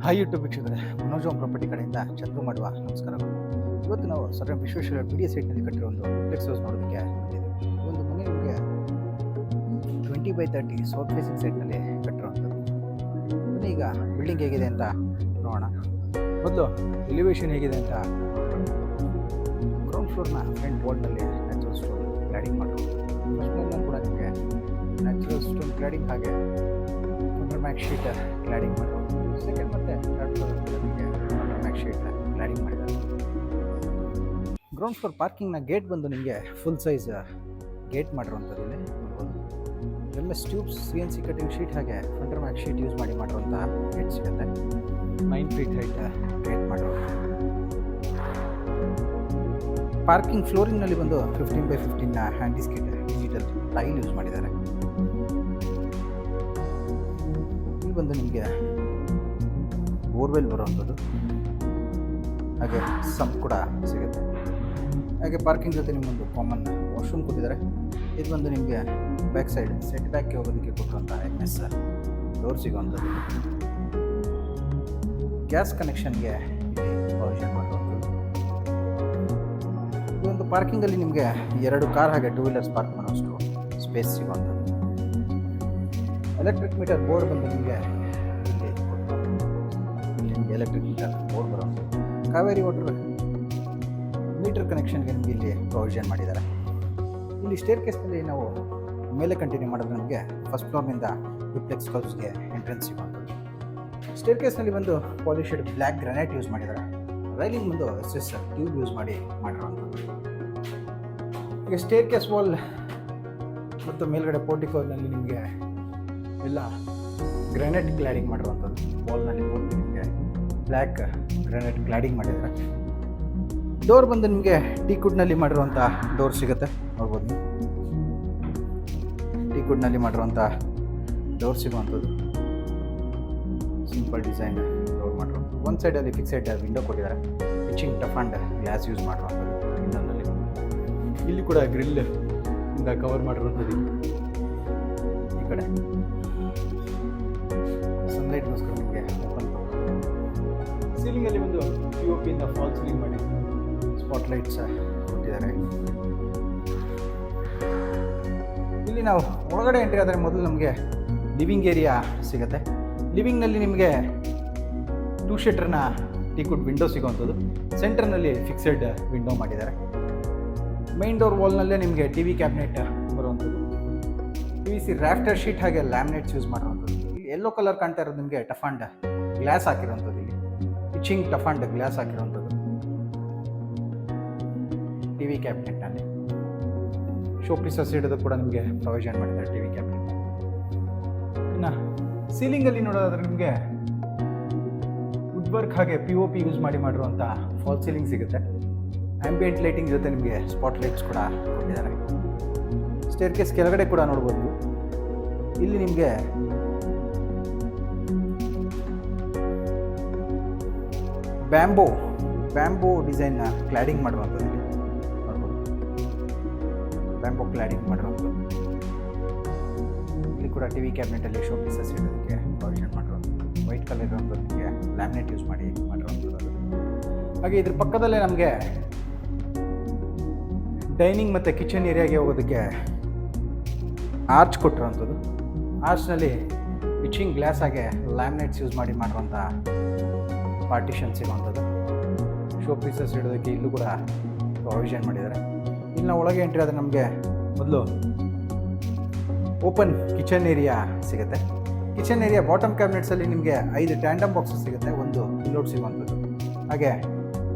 Hi YouTube ವೀಕ್ಷಕರೇ, Manoj property ಕಡೆಯಿಂದ ಚಂದ್ರು ಮಾಡುವ ನಮಸ್ಕಾರಗಳು. ಇವತ್ತು ನಾವು ಸರ್ ವಿಶ್ವೇಶ್ವರ ಪಿ ಡಿ ಸೈಟ್ನಲ್ಲಿ ಕಟ್ಟಿರೋ ಒಂದು ಡ್ಯೂಪ್ಲೆಕ್ಸ್ ಹೌಸ್ ನೋಡೋದಕ್ಕೆ ಬಂದಿದ್ದೀವಿ. ಈ ಒಂದು ಮನೆ ನಿಮಗೆ 20/30 ಸೌತ್ ಫೇಸಿಂಗ್ ಸೈಟ್ನಲ್ಲಿ ಕಟ್ಟಿರೋವಂಥದ್ದು. ಮನೆ ಈಗ ಬಿಲ್ಡಿಂಗ್ ಹೇಗಿದೆ ಅಂತ ನೋಡೋಣ. ಮೊದಲು ಎಲಿವೇಶನ್ ಹೇಗಿದೆ ಅಂತ ಗ್ರೌಂಡ್ ಫ್ಲೋರ್ನ ಫ್ರಂಟ್ ವಾಲ್ನಲ್ಲಿ ನ್ಯಾಚುರಲ್ ಸ್ಟೋನ್ ಕ್ಲಾಡಿಂಗ್ ಮಾಡಿರೋದು. ಫಸ್ಟ್ ಫ್ಲೋರ್ನ ಕೂಡ ನಿಮಗೆ ನ್ಯಾಚುರಲ್ ಸ್ಟೋನ್ ಕ್ಲಾಡಿಂಗ್ ಹಾಗೆ ಮ್ಯಾಕ್ ಶೀಟ್ ಕ್ಲಾಡಿಂಗ್ ಮಾಡಿರೋದು. ಸೆಕೆಂಡ್ ಮತ್ತು ಥರ್ಡ್ ಫ್ಲೋರ್ ನಿಮಗೆ ಮ್ಯಾಕ್ ಶೀಟ್ ಕ್ಲಾಡಿಂಗ್ ಮಾಡಿದ್ದಾರೆ. ಗ್ರೌಂಡ್ ಫ್ಲೋರ್ ಪಾರ್ಕಿಂಗ್ನ ಗೇಟ್ ಬಂದು ನಿಮಗೆ ಫುಲ್ ಸೈಜ್ ಗೇಟ್ ಮಾಡಿರೋವಂಥದ್ದು. ಇಲ್ಲಿ ನೋಡ್ಬೋದು MS tubes CNC cutting sheet ಹಾಗೆ ಫಂಡರ್ ಮ್ಯಾಕ್ ಶೀಟ್ ಯೂಸ್ ಮಾಡಿರೋಂಥ ಗೇಟ್ ಸಿಗುತ್ತೆ. 9 ಫೀಟ್ ಹೈಟ್ ಗೇಟ್ ಮಾಡಿರೋದು. ಪಾರ್ಕಿಂಗ್ ಫ್ಲೋರಿಂಗ್ನಲ್ಲಿ ಬಂದು 15/15 ಹ್ಯಾಂಡಿಸ್ಕೇಟ್ ಡಿಜಿಟಲ್ ಟೈಲ್ ಯೂಸ್ ಮಾಡಿದ್ದಾರೆ. ಇಲ್ಲಿ ಬಂದು ನಿಮಗೆ ಬೋರ್ವೆಲ್ ಬರುವಂಥದ್ದು ಹಾಗೆ ಸಂಪ್ ಕೂಡ ಸಿಗುತ್ತೆ. ಹಾಗೆ ಪಾರ್ಕಿಂಗ್ ಜೊತೆ ನಿಮ್ಮೊಂದು ಕಾಮನ್ ವಾಶ್ರೂಮ್ ಕೊಟ್ಟಿದ್ದಾರೆ. ಇದು ಬಂದು ನಿಮಗೆ ಬ್ಯಾಕ್ ಸೈಡ್ ಸೆಟ್ ಬ್ಯಾಕ್ಗೆ ಹೋಗೋದಕ್ಕೆ ಕೊಟ್ಟಿರುವಂಥ MS ಡೋರ್ ಸಿಗುವಂಥದ್ದು. ಗ್ಯಾಸ್ ಕನೆಕ್ಷನ್ಗೆ ಪ್ರೊವಿಷನ್ ಮಾಡುವಂಥದ್ದು. ಈ ಒಂದು ಪಾರ್ಕಿಂಗಲ್ಲಿ ನಿಮಗೆ 2 ಕಾರ್ ಹಾಗೆ 2 ವೀಲರ್ಸ್ ಪಾರ್ಕ್ ಮಾಡೋಷ್ಟು ಸ್ಪೇಸ್ ಸಿಗುವಂಥದ್ದು. ಎಲೆಕ್ಟ್ರಿಕ್ ಮೀಟರ್ ಬೋರ್ಡ್ ಬಂದು ನಿಮಗೆ ಎಲೆಕ್ಟ್ರಿಕ್ ಮೀಟರ್ ಬೋರ್ಡ್ ಬರುವಂಥದ್ದು. ಕಾವೇರಿ ವಾಟರ್ ಮೀಟರ್ ಕನೆಕ್ಷನ್ಗೆ ನಿಮಗೆ ಇಲ್ಲಿ ಪ್ರೊವಿಷನ್ ಮಾಡಿದ್ದಾರೆ. ಇಲ್ಲಿ ಸ್ಟೇರ್ ಕೇಸ್ನಲ್ಲಿ ನಾವು ಮೇಲೆ ಕಂಟಿನ್ಯೂ ಮಾಡಿದ್ರೆ ನಮಗೆ ಫಸ್ಟ್ ಫ್ಲೋರ್ನಿಂದ ಡ್ಯೂಪ್ಲೆಕ್ಸ್ ಹೌಸ್ಗೆ ಎಂಟ್ರೆನ್ಸ್ ಸಿಗುವಂಥದ್ದು. ಸ್ಟೇರ್ ಕೇಸ್ನಲ್ಲಿ ಬಂದು ಪಾಲಿಶೆಡ್ ಬ್ಲ್ಯಾಕ್ ಗ್ರಾನೈಟ್ ಯೂಸ್ ಮಾಡಿದ್ದಾರೆ. ರೈಲಿಂಗ್ ಬಂದು SS ಟ್ಯೂಬ್ ಯೂಸ್ ಮಾಡಿರುವಂಥದ್ದು. ಈಗ ಸ್ಟೇರ್ ಕೇಸ್ ವಾಲ್ ಮತ್ತು ಮೇಲ್ಗಡೆ ಪೋರ್ಟಿಕೋನಲ್ಲಿ ನಿಮಗೆ ಎಲ್ಲ ಗ್ರಾನೈಟ್ ಕ್ಲಾಡಿಂಗ್ ಮಾಡಿರುವಂಥದ್ದು. ವಾಲ್ನಲ್ಲಿ ಪೂರ್ತಿ ನಿಮಗೆ ಬ್ಲ್ಯಾಕ್ ಗ್ರಾನೈಟ್ ಕ್ಲಾಡಿಂಗ್ ಮಾಡಿದ್ದಾರೆ. ಡೋರ್ ಬಂದು ನಿಮಗೆ ಟೀಕುಡ್ನಲ್ಲಿ ಮಾಡಿರುವಂಥ ಡೋರ್ ಸಿಗುತ್ತೆ. ನೋಡ್ಬೋದು ನೀವು ಟೀಕುಡ್ನಲ್ಲಿ ಮಾಡಿರುವಂಥ ಡೋರ್ ಸಿಗುವಂಥದ್ದು. ಸಿಂಪಲ್ ಡಿಸೈನ್ ಡೋರ್ ಮಾಡಿರುವಂಥದ್ದು. ಒಂದು ಸೈಡಲ್ಲಿ ಫಿಕ್ಸೆಡ್ ವಿಂಡೋ ಕೊಟ್ಟಿದ್ದಾರೆ. Pitching toughened glass use ಮಾಡಿರುವಂಥದ್ದು ವಿಂಡೋನಲ್ಲಿ. ಇಲ್ಲಿ ಕೂಡ ಗ್ರಿಲ್ ಇಂದ ಕವರ್ ಮಾಡಿರುವಂಥದ್ದು. ಈ ಕಡೆ ಸನ್ಲೈಟ್ಗೋಸ್ಕರ ನಿಮಗೆ ಓಪನ್. ಸೀಲಿಂಗಲ್ಲಿ ಒಂದು POP ಇಂದ ಫಾಲ್ ಸೀಲಿಂಗ್ ಮಾಡಿ ಸ್ಪಾಟ್ ಲೈಟ್ಸ್ ಕೊಟ್ಟಿದ್ದಾರೆ. ಇಲ್ಲಿ ನಾವು ಒಳಗಡೆ ಎಂಟ್ರಿ ಆದರೆ ಮೊದಲು ನಮಗೆ ಲಿವಿಂಗ್ ಏರಿಯಾ ಸಿಗುತ್ತೆ. ಲಿವಿಂಗ್ನಲ್ಲಿ ನಿಮಗೆ 2 ಶಟರ್ನ ಟೀಕುಡ್ ವಿಂಡೋ ಸಿಗುವಂಥದ್ದು. ಸೆಂಟರ್ನಲ್ಲಿ ಫಿಕ್ಸೆಡ್ ವಿಂಡೋ ಮಾಡಿದ್ದಾರೆ. ಮೈನ್ ಡೋರ್ ವಾಲ್ನಲ್ಲೇ ನಿಮಗೆ TV ಕ್ಯಾಬಿನೆಟ್ ಬರುವಂಥದ್ದು. PVC ರಾಫ್ಟರ್ ಶೀಟ್ ಹಾಗೆ ಲ್ಯಾಮಿನೇಟ್ಸ್ ಯೂಸ್ ಮಾಡುವಂಥದ್ದು. ಇಲ್ಲಿ ಯೆಲ್ಲೋ ಕಲರ್ ಕಾಣ್ತಾ ಇರೋದು ನಿಮಗೆ ಟಫ್ ಆ್ಯಂಡ್ ಗ್ಲಾಸ್ ಹಾಕಿರುವಂಥದ್ದು. ಇಲ್ಲಿ ಪಿಚಿಂಗ್ ಟಫ್ ಆ್ಯಂಡ್ ಗ್ಲಾಸ್ ಹಾಕಿರುವಂಥದ್ದು. TV ಕ್ಯಾಬಿನೆಟ್ನಲ್ಲಿ ಶೋ ಪೀಸಸ್ ಇಡೋದು ಕೂಡ ನಿಮಗೆ ಪ್ರೊವಿಷನ್ ಮಾಡಿದ್ದಾರೆ TV ಕ್ಯಾಬಿನೆಟ್. ಇನ್ನು ಸೀಲಿಂಗಲ್ಲಿ ನೋಡೋದಾದ್ರೆ ನಿಮಗೆ ವುಡ್ ವರ್ಕ್ ಹಾಗೆ POP ಯೂಸ್ ಮಾಡಿರುವಂಥ ಫಾಲ್ ಸೀಲಿಂಗ್ ಸಿಗುತ್ತೆ. ಆಂಬಿಯೆಂಟ್ ಲೈಟಿಂಗ್ ಜೊತೆ ನಿಮಗೆ ಸ್ಪಾಟ್ ಲೈಟ್ಸ್ ಕೂಡ ಕೊಟ್ಟಿದ್ದಾರೆ. ಸ್ಟೇರ್ ಕೇಸ್ ಕೆಳಗಡೆ ಕೂಡ ನೋಡ್ಬೋದು. ಇಲ್ಲಿ ನಿಮಗೆ ಬ್ಯಾಂಬೋ ಡಿಸೈನ್ನ ಕ್ಲಾಡಿಂಗ್ ಮಾಡುವಂಥದ್ದು. ನೋಡ್ಬೋದು ಬ್ಯಾಂಬೋ ಕ್ಲಾಡಿಂಗ್ ಮಾಡಿರುವಂಥದ್ದು. ಇಲ್ಲಿ ಕೂಡ TV ಕ್ಯಾಬಿನೆಟಲ್ಲಿ ಶೋ ಪೀಸಸ್ ಇಡೋದಕ್ಕೆ ಪ್ರೊವಿಷನ್ ಮಾಡಿರುವಂಥದ್ದು. ವೈಟ್ ಕಲರ್ ಇರುವಂಥದ್ದು ನಿಮಗೆ ಲ್ಯಾಮಿನೇಟ್ ಯೂಸ್ ಮಾಡಿರುವಂಥದ್ದು. ಹಾಗೆ ಇದ್ರ ಪಕ್ಕದಲ್ಲೇ ನಮಗೆ ಡೈನಿಂಗ್ ಮತ್ತು ಕಿಚನ್ ಏರಿಯಾಗೆ ಹೋಗೋದಕ್ಕೆ ಆರ್ಚ್ ಕೊಟ್ಟಿರುವಂಥದ್ದು. ಆರ್ಚ್ನಲ್ಲಿ ಪಿಚಿಂಗ್ ಗ್ಲಾಸ್ ಹಾಗೆ ಲ್ಯಾಮಿನೇಟ್ಸ್ ಯೂಸ್ ಮಾಡಿರುವಂಥ ಪಾರ್ಟಿಷನ್ ಸಿಗುವಂಥದ್ದು. ಶೋ ಪೀಸಸ್ ಇಡೋದಕ್ಕೆ ಇಲ್ಲೂ ಕೂಡ ಪ್ರೊವಿಷನ್ ಮಾಡಿದ್ದಾರೆ. ಇಲ್ಲಿ ನಾವು ಒಳಗೆ ಎಂಟ್ರಿ ಆದರೆ ನಮಗೆ ಮೊದಲು ಓಪನ್ ಕಿಚನ್ ಏರಿಯಾ ಸಿಗುತ್ತೆ. ಕಿಚನ್ ಏರಿಯಾ ಬಾಟಮ್ ಕ್ಯಾಬಿನೆಟ್ಸಲ್ಲಿ ನಿಮಗೆ 5 ಟ್ಯಾಂಡಮ್ ಬಾಕ್ಸಸ್ ಸಿಗುತ್ತೆ. ಒಂದು ಪಿಲ್ಲೋಡ್ ಸಿಗುವಂಥದ್ದು. ಹಾಗೆ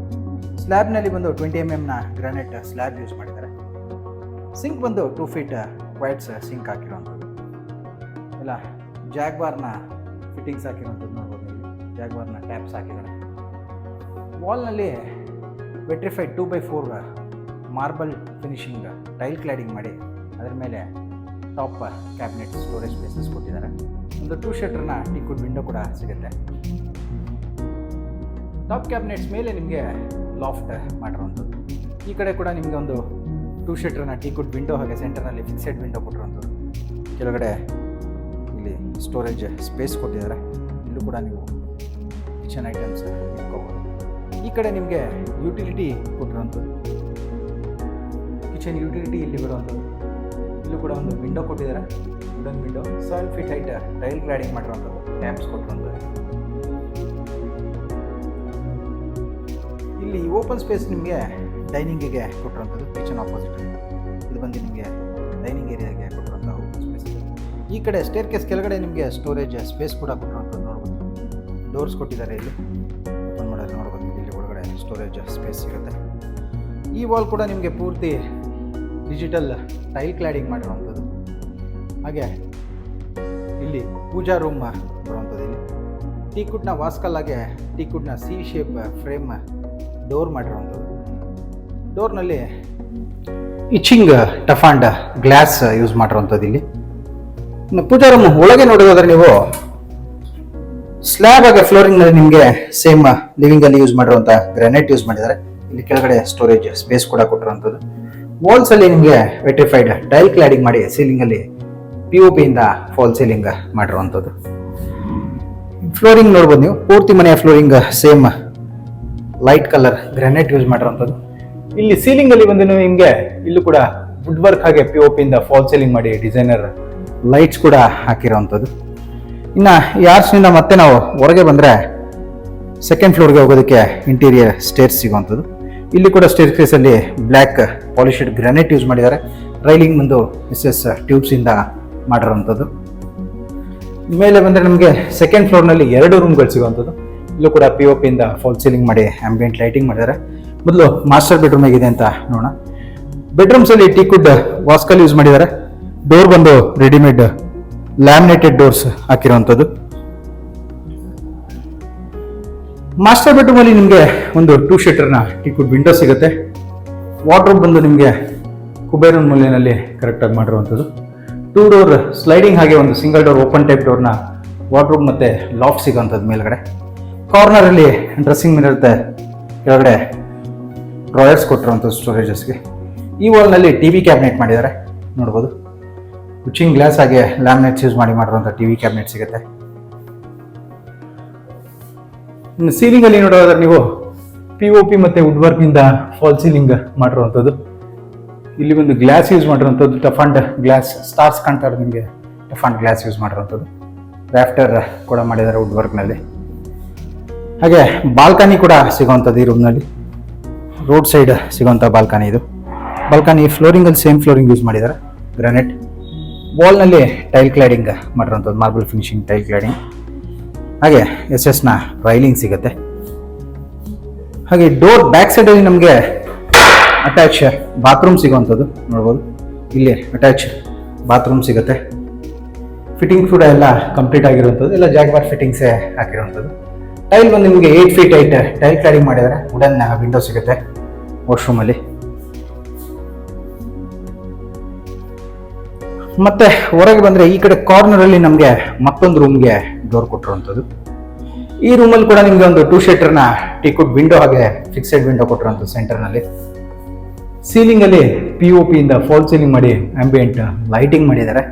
ಸ್ಲ್ಯಾಬ್ನಲ್ಲಿ ಬಂದು 20 mm ಗ್ರಾನೈಟ್ ಸ್ಲ್ಯಾಬ್ ಯೂಸ್ ಮಾಡಿದ್ದಾರೆ. ಸಿಂಕ್ ಬಂದು 2 ಫೀಟ್ ವೈಡ್ಸ್ ಸಿಂಕ್ ಹಾಕಿರುವಂಥದ್ದು. ಇಲ್ಲ ಜಾಗ್ವಾರ್ನ ಫಿಟ್ಟಿಂಗ್ಸ್ ಹಾಕಿರುವಂಥದ್ದು ನೋಡ್ಬೋದು. ಜಾಗ್ವಾರ್ನ ಟ್ಯಾಪ್ಸ್ ಹಾಕಿದ್ದಾರೆ. ವಾಲ್ನಲ್ಲಿ vitrified 2x4 marble finishing tile cladding ಮಾಡಿ ಅದರ ಮೇಲೆ ಟಾಪ್ ಕ್ಯಾಬಿನೆಟ್ ಸ್ಟೋರೇಜ್ ಸ್ಪೇಸಸ್ ಕೊಟ್ಟಿದ್ದಾರೆ. ಒಂದು 2 ಶಟರ್ನ ಟೀಕುಡ್ ವಿಂಡೋ ಕೂಡ ಸಿಗುತ್ತೆ. ಟಾಪ್ ಕ್ಯಾಬಿನೆಟ್ಸ್ ಮೇಲೆ ನಿಮಗೆ ಲಾಫ್ಟ್ ಮಾಡಿರುವಂಥದ್ದು. ಈ ಕಡೆ ಕೂಡ ನಿಮಗೆ ಒಂದು 2 ಶಟರ್ನ ಟೀಕುಡ್ ವಿಂಡೋ ಹಾಗೆ ಸೆಂಟರ್ನಲ್ಲಿ ಫಿಕ್ಸೆಡ್ ವಿಂಡೋ ಕೊಟ್ಟಿರುವಂಥದ್ದು. ಕೆಳಗಡೆ ಇಲ್ಲಿ ಸ್ಟೋರೇಜ್ ಸ್ಪೇಸ್ ಕೊಟ್ಟಿದ್ದಾರೆ. ಇಲ್ಲೂ ಕೂಡ ನೀವು ಕಿಚನ್ ಐಟಮ್ಸ್ ಇಟ್ಕೋಬೋದು. ಈ ಕಡೆ ನಿಮಗೆ ಯುಟಿಲಿಟಿ ಕೊಟ್ಟಿರೋಂಥದ್ದು, ಕಿಚನ್ ಯುಟಿಲಿಟಿ ಇಲ್ಲಿ ಬರುವಂಥದ್ದು. ಇಲ್ಲೂ ಕೂಡ ಒಂದು ವಿಂಡೋ ಕೊಟ್ಟಿದ್ದಾರೆ, wooden window, 7 feet height tile cladding ಮಾಡಿರೋಂಥದ್ದು, ಟ್ಯಾಪ್ಸ್ ಕೊಟ್ಟಿರೋಂಥದ್ದು. ಇಲ್ಲಿ ಓಪನ್ ಸ್ಪೇಸ್ ನಿಮಗೆ ಡೈನಿಂಗಿಗೆ ಕೊಟ್ಟಿರೋಂಥದ್ದು, ಕಿಚನ್ ಆಪೋಸಿಟ್ ಇದು ಬಂದು ನಿಮಗೆ ಡೈನಿಂಗ್ ಏರಿಯಾಗೆ ಕೊಟ್ಟಿರೋಂಥ ಓಪನ್ ಸ್ಪೇಸ್. ಈ ಕಡೆ ಸ್ಟೇರ್ ಕೇಸ್ ಕೆಳಗಡೆ ನಿಮಗೆ ಸ್ಟೋರೇಜ್ ಸ್ಪೇಸ್ ಕೂಡ ಕೊಟ್ಟಿರೋಂಥದ್ದು ನೋಡ್ಬೋದು. ಡೋರ್ಸ್ ಕೊಟ್ಟಿದ್ದಾರೆ, ಇಲ್ಲಿ ಓಪನ್ ಮಾಡೋದು ನೋಡ್ಬೋದು. ಇಲ್ಲಿ ಒಳಗಡೆ ಸ್ಟೋರೇಜ್ ಸ್ಪೇಸ್ ಸಿಗುತ್ತೆ. ಈ ವಾಲ್ ಕೂಡ ನಿಮಗೆ ಪೂರ್ತಿ ಡಿಜಿಟಲ್ ಟೈಲ್ ಕ್ಲಾಡಿಂಗ್ ಮಾಡಿರುವಂಥದ್ದು. ಹಾಗೆ ಇಲ್ಲಿ ಪೂಜಾ ರೂಮ್ ಬರುವಂಥದ್ದು. ಇಲ್ಲಿ ಟೀಕುಡ್ನ ವಾಸ್ಕಲ್ಲಾಗೆ ಟೀಕುಡ್ನ ಸಿ ಶೇಪ್ ಫ್ರೇಮ್ ಡೋರ್ ಮಾಡಿರುವಂಥದ್ದು. ಡೋರ್ನಲ್ಲಿ etching toughened glass use ಮಾಡಿರುವಂಥದ್ದು. ಇಲ್ಲಿ ಪೂಜಾ ರೂಮ್ ಒಳಗೆ ನೋಡೋದಾದ್ರೆ ನೀವು ಸ್ಲ್ಯಾಬ್ ಆಗಿ ಫ್ಲೋರಿಂಗ್ನಲ್ಲಿ ನಿಮಗೆ ಸೇಮ್ ಲಿವಿಂಗಲ್ಲಿ ಯೂಸ್ ಮಾಡಿರುವಂಥ ಗ್ರಾನೈಟ್ ಯೂಸ್ ಮಾಡಿದ್ದಾರೆ. ಇಲ್ಲಿ ಕೆಳಗಡೆ ಸ್ಟೋರೇಜ್ ಸ್ಪೇಸ್ ಕೂಡ ಕೊಟ್ಟಿರುವಂಥದ್ದು. ವಾಲ್ಸ್ ಅಲ್ಲಿ ನಿಮಗೆ ವೆಟ್ರಿಫೈಡ್ ಟೈಲ್ ಕ್ಲಾಡಿಂಗ್ ಮಾಡಿ ಸೀಲಿಂಗಲ್ಲಿ POP ಇಂದ ಫಾಲ್ ಸೀಲಿಂಗ್ ಮಾಡಿರುವಂಥದ್ದು. ಫ್ಲೋರಿಂಗ್ ನೋಡ್ಬೋದು ನೀವು, ಪೂರ್ತಿ ಮನೆಯ flooring same light colour granite use ಮಾಡಿರುವಂಥದ್ದು. ಇಲ್ಲಿ ಸೀಲಿಂಗ್ ಅಲ್ಲಿ ಬಂದು ನಿಮಗೆ ಇಲ್ಲೂ ಕೂಡ ವುಡ್ ವರ್ಕ್ ಹಾಗೆ POP ಇಂದ ಫಾಲ್ ಸೀಲಿಂಗ್ ಮಾಡಿ ಡಿಸೈನರ್ ಲೈಟ್ಸ್ ಕೂಡ ಹಾಕಿರೋವಂಥದ್ದು. ಇನ್ನು ಈ ಆರ್ಚ್ನಿಂದ ಮತ್ತೆ ನಾವು ಹೊರಗೆ ಬಂದರೆ ಸೆಕೆಂಡ್ ಫ್ಲೋರ್ಗೆ ಹೋಗೋದಕ್ಕೆ ಇಂಟೀರಿಯರ್ ಸ್ಟೇರ್ಸ್ ಸಿಗುವಂಥದ್ದು. ಇಲ್ಲಿ ಕೂಡ ಸ್ಟೇರ್ ಕೇಸಲ್ಲಿ ಬ್ಲ್ಯಾಕ್ ಪಾಲಿಶ್ಡ್ ಗ್ರಾನೈಟ್ ಯೂಸ್ ಮಾಡಿದ್ದಾರೆ. ರೈಲಿಂಗ್ ಬಂದು SS ಟ್ಯೂಬ್ಸಿಂದ ಮಾಡಿರೋವಂಥದ್ದು. ಮೇಲೆ ಬಂದರೆ ನಮಗೆ ಸೆಕೆಂಡ್ ಫ್ಲೋರ್ನಲ್ಲಿ 2 ರೂಮ್ಗಳು ಸಿಗುವಂಥದ್ದು. ಇಲ್ಲೂ ಕೂಡ POP ಇಂದ ಫಾಲ್ ಸೀಲಿಂಗ್ ಮಾಡಿ ಆಂಬಿಯಂಟ್ ಲೈಟಿಂಗ್ ಮಾಡಿದ್ದಾರೆ. ಮೊದಲು ಮಾಸ್ಟರ್ ಬೆಡ್ರೂಮ್ ಹೇಗಿದೆ ಅಂತ ನೋಡೋಣ. ಬೆಡ್ರೂಮ್ಸಲ್ಲಿ ಟೀಕುಡ್ ವಾಸ್ಕಲ್ ಯೂಸ್ ಮಾಡಿದ್ದಾರೆ. ಡೋರ್ ಬಂದು ರೆಡಿಮೇಡ್ ಲ್ಯಾಮಿನೇಟೆಡ್ ಡೋರ್ಸ್ ಹಾಕಿರುವಂಥದ್ದು. ಮಾಸ್ಟರ್ ಬೆಡ್ರೂಮ್ ಅಲ್ಲಿ ನಿಮಗೆ ಒಂದು 2 ಶೀಟರ್ನ ಟೀಕುಡ್ ವಿಂಡೋ ಸಿಗುತ್ತೆ. ವಾರ್ಡ್ರೋಬ್ ಬಂದು ನಿಮಗೆ ಕುಬೇರನ್ ಮೂಲೆಯಲ್ಲಿ ಕರೆಕ್ಟಾಗಿ ಮಾಡಿರುವಂಥದ್ದು. 2 ಡೋರ್ ಸ್ಲೈಡಿಂಗ್ ಹಾಗೆ ಒಂದು ಸಿಂಗಲ್ ಡೋರ್ ಓಪನ್ ಟೈಪ್ ಡೋರ್ನ ವಾರ್ಡ್ರೋಬ್ ಮತ್ತೆ ಲಾಫ್ಟ್ ಸಿಗುವಂಥದ್ದು. ಮೇಲ್ಗಡೆ ಕಾರ್ನರಲ್ಲಿ ಡ್ರೆಸ್ಸಿಂಗ್ ಮಿರರ್ ಕೆಳಗಡೆ ಡ್ರಾಯರ್ಸ್ ಕೊಟ್ಟಿರುವಂಥದ್ದು ಸ್ಟೋರೇಜಸ್ಗೆ. ಈ ವಾಲ್ನಲ್ಲಿ TV ಕ್ಯಾಬಿನೆಟ್ ಮಾಡಿದ್ದಾರೆ ನೋಡ್ಬೋದು. ಉಚಿಂಗ್ ಗ್ಲಾಸ್ ಹಾಗೆ ಲ್ಯಾಮಿನೇಟ್ಸ್ ಯೂಸ್ ಮಾಡಿರುವಂಥ TV ಕ್ಯಾಬಿನೆಟ್ ಸಿಗುತ್ತೆ. ಇನ್ನು ಸೀಲಿಂಗ್ ಅಲ್ಲಿ ನೋಡೋದಾದ್ರೆ ನೀವು POP ಮತ್ತೆ ವುಡ್ ವರ್ಕ್ ಇಂದ ಫಾಲ್ ಸೀಲಿಂಗ್ ಮಾಡಿರುವಂಥದ್ದು. ಇಲ್ಲಿ ಒಂದು ಗ್ಲಾಸ್ ಯೂಸ್ ಮಾಡಿರುವಂಥದ್ದು, ಟಫ್ ಆ್ಯಂಡ್ ಗ್ಲಾಸ್ ಸ್ಟಾರ್ಸ್ ಕಾಣ್ತಾರೆ ನಿಮಗೆ. ಟಫ್ ಆ್ಯಂಡ್ ಗ್ಲಾಸ್ ಯೂಸ್ ಮಾಡಿರುವಂಥದ್ದು. ರಾಫ್ಟರ್ ಕೂಡ ಮಾಡಿದ್ದಾರೆ ವುಡ್ ವರ್ಕ್ನಲ್ಲಿ. ಹಾಗೆ ಬಾಲ್ಕನಿ ಕೂಡ ಸಿಗುವಂಥದ್ದು ಈ ರೂಮ್ನಲ್ಲಿ. ರೋಡ್ ಸೈಡ್ ಸಿಗುವಂಥ ಬಾಲ್ಕನಿ ಇದು. ಬಾಲ್ಕನಿ ಫ್ಲೋರಿಂಗಲ್ಲಿ ಸೇಮ್ ಫ್ಲೋರಿಂಗ್ ಯೂಸ್ ಮಾಡಿದ್ದಾರೆ, ಗ್ರಾನೈಟ್. ವಾಲ್ನಲ್ಲಿ ಟೈಲ್ ಕ್ಲಾಡಿಂಗ್ ಮಾಡಿರುವಂಥದ್ದು, ಮಾರ್ಬಲ್ ಫಿನಿಶಿಂಗ್ ಟೈಲ್ ಕ್ಲಾಡಿಂಗ್. ಹಾಗೆ SS ರೈಲಿಂಗ್ ಸಿಗುತ್ತೆ. ಹಾಗೆ ಡೋರ್ ಬ್ಯಾಕ್ ಸೈಡಲ್ಲಿ ನಮಗೆ ಅಟ್ಯಾಚ್ ಬಾತ್ರೂಮ್ ಸಿಗುವಂಥದ್ದು ನೋಡ್ಬೋದು. ಇಲ್ಲಿ ಅಟ್ಯಾಚ್ ಬಾತ್ರೂಮ್ ಸಿಗುತ್ತೆ. ಫಿಟ್ಟಿಂಗ್ ಕೂಡ ಎಲ್ಲ ಕಂಪ್ಲೀಟ್ ಆಗಿರುವಂಥದ್ದು, ಎಲ್ಲ ಜಾಗ್ವಾರ್ ಫಿಟ್ಟಿಂಗ್ಸೇ ಹಾಕಿರುವಂಥದ್ದು. ಟೈಲ್ ಬಂದು ನಿಮಗೆ 8 feet ಹೈಟ್ ಟೈಲ್ ಕ್ಲಾಡಿಂಗ್ ಮಾಡಿದ್ದಾರೆ. ವುಡನ್ ವಿಂಡೋ ಸಿಗುತ್ತೆ ವಾಶ್ರೂಮಲ್ಲಿ. ಮತ್ತೆ ಹೊರಗೆ ಬಂದರೆ ಈ ಕಡೆ ಕಾರ್ನರಲ್ಲಿ ನಮಗೆ ಮತ್ತೊಂದು ರೂಮ್ಗೆ ಡೋರ್ ಕೊಟ್ಟಿರುವಂಥದ್ದು. ಈ ರೂಮಲ್ಲಿ ಕೂಡ ನಿಮಗೆ ಒಂದು 2 ಶೀಟರ್ನ ಟೀಕುಡ್ ವಿಂಡೋ ಹಾಗೆ ಫಿಕ್ಸೆಡ್ ವಿಂಡೋ ಕೊಟ್ಟಿರುವಂಥದ್ದು ಸೆಂಟರ್ನಲ್ಲಿ. ಸೀಲಿಂಗಲ್ಲಿ POP ಇಂದ ಫಾಲ್ ಸೀಲಿಂಗ್ ಮಾಡಿ ಆಂಬಿಯಂಟ್ ಲೈಟಿಂಗ್ ಮಾಡಿದ್ದಾರೆ.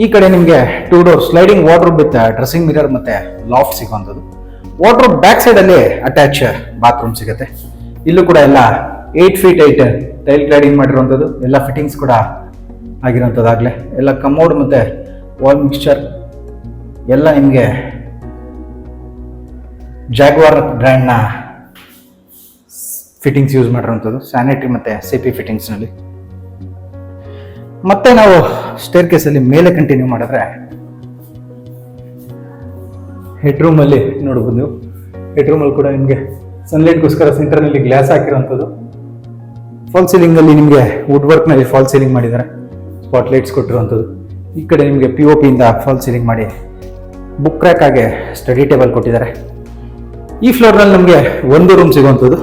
ಈ ಕಡೆ ನಿಮಗೆ 2 door sliding wardrobe with dressing mirror ಮತ್ತೆ ಲಾಫ್ಟ್ ಸಿಗುವಂಥದ್ದು. ವಾರ್ಡ್ರೋಬ್ ಬ್ಯಾಕ್ ಸೈಡಲ್ಲಿ ಅಟ್ಯಾಚ್ ಬಾತ್ರೂಮ್ ಸಿಗುತ್ತೆ. ಇಲ್ಲೂ ಕೂಡ ಎಲ್ಲ 8 feet ಹೈಟ್ ಟೈಲ್ ಕ್ಲಾಡಿಂಗ್ ಮಾಡಿರುವಂಥದ್ದು. ಎಲ್ಲ ಫಿಟ್ಟಿಂಗ್ಸ್ ಕೂಡ ಆಗಿರೋಂಥದ್ದಾಗಲೇ ಎಲ್ಲ ಕಮೋಡ್ ಮತ್ತು ವಾಲ್ ಮಿಕ್ಸ್ಚರ್ ಎಲ್ಲ ನಿಮಗೆ ಜಾಗ್ವಾರ್ ಬ್ರ್ಯಾಂಡ್ನ ಫಿಟ್ಟಿಂಗ್ಸ್ ಯೂಸ್ ಮಾಡಿರೋಂಥದ್ದು, ಸ್ಯಾನಿಟರಿ ಮತ್ತು CP ಫಿಟ್ಟಿಂಗ್ಸ್ನಲ್ಲಿ. ಮತ್ತೆ ನಾವು ಸ್ಟೇರ್ ಕೇಸಲ್ಲಿ ಮೇಲೆ ಕಂಟಿನ್ಯೂ ಮಾಡಿದ್ರೆ ಹೆಡ್ ರೂಮಲ್ಲಿ ನೋಡ್ಬೋದು ನೀವು. ಹೆಡ್ ರೂಮಲ್ಲಿ ಕೂಡ ನಿಮಗೆ ಸನ್ಲೈಟ್ಗೋಸ್ಕರ ಸೆಂಟರ್ನಲ್ಲಿ ಗ್ಲಾಸ್ ಹಾಕಿರೋಂಥದ್ದು. ಫಾಲ್ ಸೀಲಿಂಗಲ್ಲಿ ನಿಮಗೆ ವುಡ್ ವರ್ಕ್ನಲ್ಲಿ ಫಾಲ್ ಸೀಲಿಂಗ್ ಮಾಡಿದ್ದಾರೆ, ಸ್ಪಾಟ್ ಲೈಟ್ಸ್ ಕೊಟ್ಟಿರುವಂಥದ್ದು. ಈ ಕಡೆ ನಿಮಗೆ POP ಇಂದ ಫಾಲ್ ಸೀಲಿಂಗ್ ಮಾಡಿ ಬುಕ್ ರ್ಯಾಕ್ ಆಗಿ ಸ್ಟಡಿ ಟೇಬಲ್ ಕೊಟ್ಟಿದ್ದಾರೆ. ಈ ಫ್ಲೋರ್ನಲ್ಲಿ ನಮಗೆ ಒಂದು ರೂಮ್ ಸಿಗುವಂಥದ್ದು.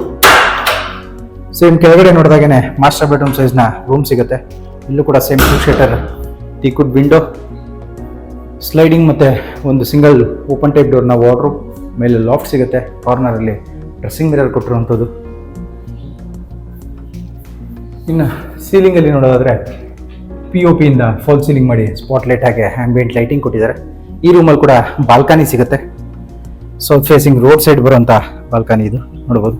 ಸೇಮ್ ಕೆಳಗಡೆ ನೋಡಿದಾಗೇನೆ ಮಾಸ್ಟರ್ ಬೆಡ್ರೂಮ್ ಸೈಜ್ನ ರೂಮ್ ಸಿಗುತ್ತೆ. ಇಲ್ಲೂ ಕೂಡ ಸೇಮ್ 2 ಶೀಟರ್ ಟೀಕುಡ್ ವಿಂಡೋ, ಸ್ಲೈಡಿಂಗ್ ಮತ್ತು ಒಂದು ಸಿಂಗಲ್ ಓಪನ್ ಟೈಪ್ ಡೋರ್ನ ವಾರ್ಡ್ರೋಬ್, ಮೇಲೆ ಲಾಫ್ಟ್ ಸಿಗುತ್ತೆ. ಕಾರ್ನರಲ್ಲಿ ಡ್ರೆಸ್ಸಿಂಗ್ ಮಿರರ್ ಕೊಟ್ಟಿರುವಂಥದ್ದು. ಇನ್ನು ಸೀಲಿಂಗಲ್ಲಿ ನೋಡೋದಾದರೆ POP ಇಂದ ಫಾಲ್ ಸೀಲಿಂಗ್ ಮಾಡಿ ಸ್ಪಾಟ್ ಲೈಟ್ ಹಾಗೆ ಆಂಬಿಯಂಟ್ ಲೈಟಿಂಗ್ ಕೊಟ್ಟಿದ್ದಾರೆ. ಈ ರೂಮಲ್ಲಿ ಕೂಡ ಬಾಲ್ಕನಿ ಸಿಗುತ್ತೆ. ಸೌತ್ ಫೇಸಿಂಗ್ ರೋಡ್ ಸೈಡ್ ಬರುವಂಥ ಬಾಲ್ಕನಿ ಇದು ನೋಡ್ಬೋದು.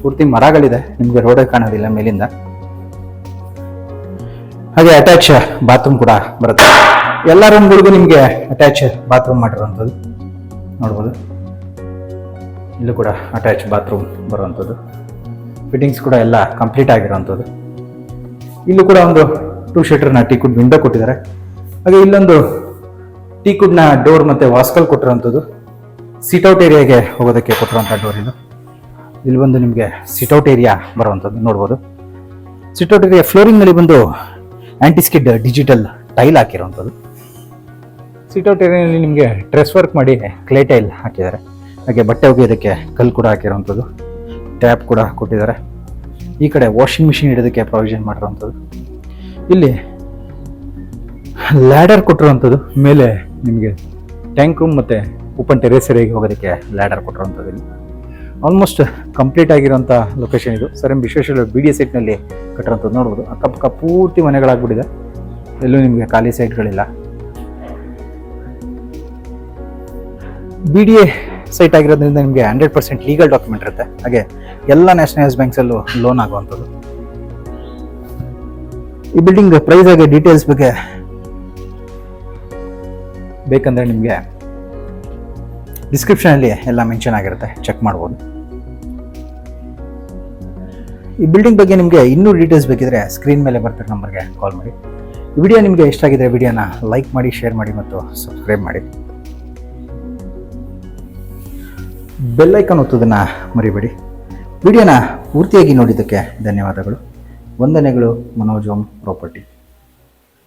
ಪೂರ್ತಿ ಮರಗಳಿದೆ, ನಿಮಗೆ ರೋಡೇ ಕಾಣೋದಿಲ್ಲ ಮೇಲಿಂದ. ಹಾಗೆ ಅಟ್ಯಾಚ್ ಬಾತ್ರೂಮ್ ಕೂಡ ಬರುತ್ತೆ. ಎಲ್ಲ ರೂಮ್ಗಳಿಗೂ ನಿಮಗೆ ಅಟ್ಯಾಚ್ ಬಾತ್ರೂಮ್ ಮಾಡಿರುವಂಥದ್ದು ನೋಡ್ಬೋದು. ಇಲ್ಲೂ ಕೂಡ ಅಟ್ಯಾಚ್ ಬಾತ್ರೂಮ್ ಬರುವಂಥದ್ದು. ಫಿಟ್ಟಿಂಗ್ಸ್ ಕೂಡ ಎಲ್ಲ ಕಂಪ್ಲೀಟ್ ಆಗಿರುವಂಥದ್ದು. ಇಲ್ಲೂ ಕೂಡ ಒಂದು 2 ಶೀಟರ್ನ ಟೀಕುಡ್ ವಿಂಡೋ ಕೊಟ್ಟಿದ್ದಾರೆ. ಹಾಗೆ ಇಲ್ಲೊಂದು ಟೀಕುಡ್ನ ಡೋರ್ ಮತ್ತು ವಾಸ್ಕಲ್ ಕೊಟ್ಟಿರುವಂಥದ್ದು. ಸಿಟ್ಔಟ್ ಏರಿಯಾಗೆ ಹೋಗೋದಕ್ಕೆ ಕೊಟ್ಟಿರುವಂಥ ಡೋರ್ ಇದು. ಇಲ್ಲಿ ಬಂದು ನಿಮಗೆ ಸಿಟ್ಔಟ್ ಏರಿಯಾ ಬರುವಂಥದ್ದು ನೋಡ್ಬೋದು. ಸಿಟ್ಔಟ್ ಏರಿಯಾ ಫ್ಲೋರಿಂಗ್ನಲ್ಲಿ ಬಂದು ಆಂಟಿಸ್ಕಿಡ್ ಡಿಜಿಟಲ್ ಟೈಲ್ ಹಾಕಿರುವಂಥದ್ದು. ಸಿಟ್ಔಟ್ ಏರಿಯಾದಲ್ಲಿ ನಿಮಗೆ ಡ್ರೆಸ್ ವರ್ಕ್ ಮಾಡಿ ಕ್ಲೇ ಟೈಲ್ ಹಾಕಿದ್ದಾರೆ. ಹಾಗೆ ಬಟ್ಟೆ ಒಗೆಯೋದಕ್ಕೆ ಕಲ್ಲು ಕೂಡ ಹಾಕಿರುವಂಥದ್ದು. ಟ್ಯಾಪ್ ಕೂಡ ಕೊಟ್ಟಿದ್ದಾರೆ. ಈ ಕಡೆ ವಾಷಿಂಗ್ ಮಿಷಿನ್ ಇಡೋದಕ್ಕೆ ಪ್ರಾವಿಷನ್ ಮಾಡಿರುವಂಥದ್ದು. ಇಲ್ಲಿ ಲ್ಯಾಡರ್ ಕೊಟ್ಟಿರುವಂಥದ್ದು. ಮೇಲೆ ನಿಮಗೆ ಟ್ಯಾಂಕ್ ರೂಮ್ ಮತ್ತು ಓಪನ್ ಟೆರೇಸ್ ಏರಿಯಾಗೆ ಹೋಗೋದಕ್ಕೆ ಲ್ಯಾಡರ್ ಕೊಟ್ಟಿರುವಂಥದ್ದು. ಇಲ್ಲಿ ಆಲ್ಮೋಸ್ಟ್ ಕಂಪ್ಲೀಟ್ ಆಗಿರುವಂಥ ಲೊಕೇಶನ್ ಇದು. ಸರ್ ಎಂ ವಿಶ್ವೇಶ್ವರ BDA ಸೈಟ್ನಲ್ಲಿ ಕಟ್ಟಿರೋಂಥದ್ದು ನೋಡ್ಬೋದು. ಅಕ್ಕಪಕ್ಕ ಪೂರ್ತಿ ಮನೆಗಳಾಗ್ಬಿಟ್ಟಿದೆ, ಎಲ್ಲೂ ನಿಮಗೆ ಖಾಲಿ ಸೈಟ್ಗಳಿಲ್ಲ. BDA ಸೈಟ್ ಆಗಿರೋದ್ರಿಂದ ನಿಮಗೆ 100% ಲೀಗಲ್ ಡಾಕ್ಯುಮೆಂಟ್ ಇರುತ್ತೆ. ಹಾಗೆ ಎಲ್ಲ ನ್ಯಾಷನಲೈಸ್ ಬ್ಯಾಂಕ್ಸಲ್ಲೂ ಲೋನ್ ಆಗುವಂಥದ್ದು. ಈ ಬಿಲ್ಡಿಂಗ್ ಪ್ರೈಸ್ ಆಗಿ ಡೀಟೇಲ್ಸ್ ಬಗ್ಗೆ ಬೇಕಂದ್ರೆ ನಿಮಗೆ ಡಿಸ್ಕ್ರಿಪ್ಷನಲ್ಲಿ ಎಲ್ಲ ಮೆನ್ಷನ್ ಆಗಿರುತ್ತೆ, ಚೆಕ್ ಮಾಡ್ಬೋದು. ಈ ಬಿಲ್ಡಿಂಗ್ ಬಗ್ಗೆ ನಿಮಗೆ ಇನ್ನೂ ಡೀಟೇಲ್ಸ್ ಬೇಕಿದ್ರೆ ಸ್ಕ್ರೀನ್ ಮೇಲೆ ಬರ್ತಿರೋ ನಂಬರ್ಗೆ ಕಾಲ್ ಮಾಡಿ. ಈ ವಿಡಿಯೋ ನಿಮಗೆ ಇಷ್ಟ ಆಗಿದ್ರೆ ವಿಡಿಯೋನ ಲೈಕ್ ಮಾಡಿ, ಶೇರ್ ಮಾಡಿ ಮತ್ತು ಸಬ್ಸ್ಕ್ರೈಬ್ ಮಾಡಿ. ಬೆಲ್ ಐಕಾನ್ ಒತ್ತೋದನ್ನು ಮರಿಬೇಡಿ. ವಿಡಿಯೋನ ಪೂರ್ತಿಯಾಗಿ ನೋಡಿದ್ದಕ್ಕೆ ಧನ್ಯವಾದಗಳು. ವಂದನೆಗಳು. ಮನೋಜ್ ಓಂ ಪ್ರಾಪರ್ಟಿ.